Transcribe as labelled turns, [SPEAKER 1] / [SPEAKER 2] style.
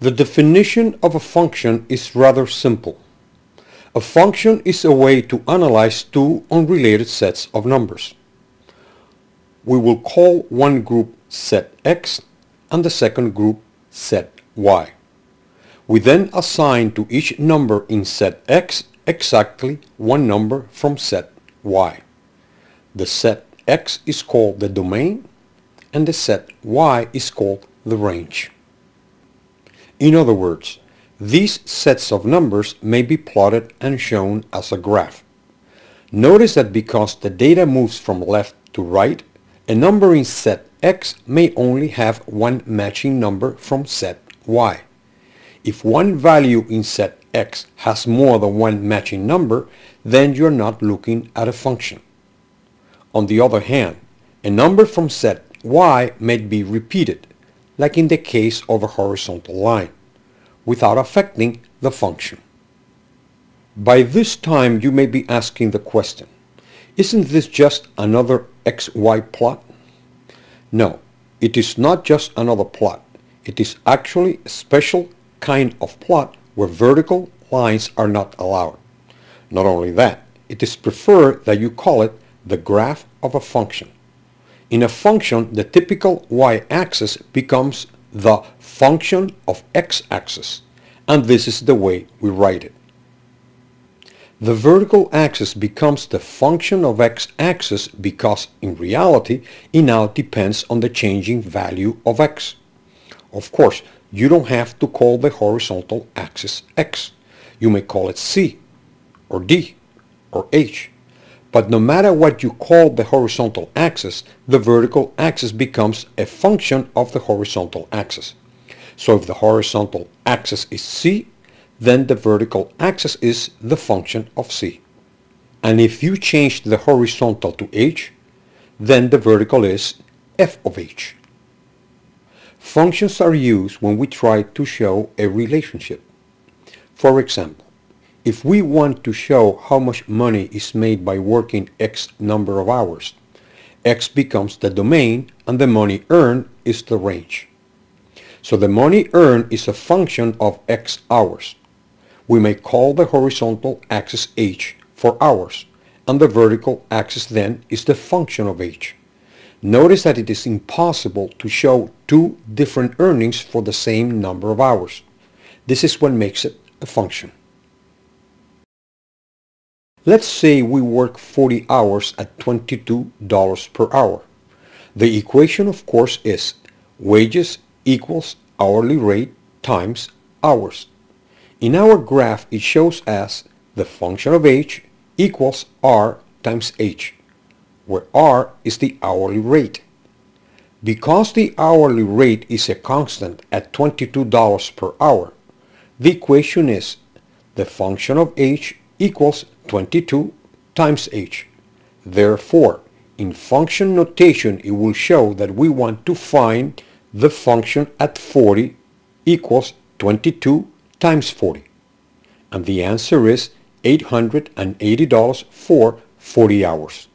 [SPEAKER 1] The definition of a function is rather simple. A function is a way to analyze two unrelated sets of numbers. We will call one group set X and the second group set Y. We then assign to each number in set X exactly one number from set Y. The set X is called the domain and the set Y is called the range. In other words, these sets of numbers may be plotted and shown as a graph. Notice that because the data moves from left to right, a number in set X may only have one matching number from set Y. If one value in set X has more than one matching number, then you're not looking at a function. On the other hand, a number from set Y may be repeated, like in the case of a horizontal line, without affecting the function. By this time you may be asking the question, isn't this just another XY plot? No, it is not just another plot. It is actually a special kind of plot where vertical lines are not allowed. Not only that, it is preferred that you call it the graph of a function. In a function, the typical y-axis becomes the function of x-axis, and this is the way we write it. The vertical axis becomes the function of x-axis because in reality it now depends on the changing value of x. Of course, you don't have to call the horizontal axis x. You may call it C, or D, or H. But no matter what you call the horizontal axis, the vertical axis becomes a function of the horizontal axis. So if the horizontal axis is C, then the vertical axis is the function of C. And if you change the horizontal to H, then the vertical is f of H. Functions are used when we try to show a relationship. For example, if we want to show how much money is made by working X number of hours, X becomes the domain and the money earned is the range. So the money earned is a function of X hours. We may call the horizontal axis H for hours, and the vertical axis then is the function of H. Notice that it is impossible to show two different earnings for the same number of hours. This is what makes it a function. Let's say we work 40 hours at $22 per hour. The equation, of course, is wages equals hourly rate times hours. In our graph, it shows as the function of H equals R times H, where R is the hourly rate. Because the hourly rate is a constant at $22 per hour, the equation is the function of H equals 22 times H. Therefore, in function notation, it will show that we want to find the function at 40 equals 22 times 40. And the answer is $880 for 40 hours.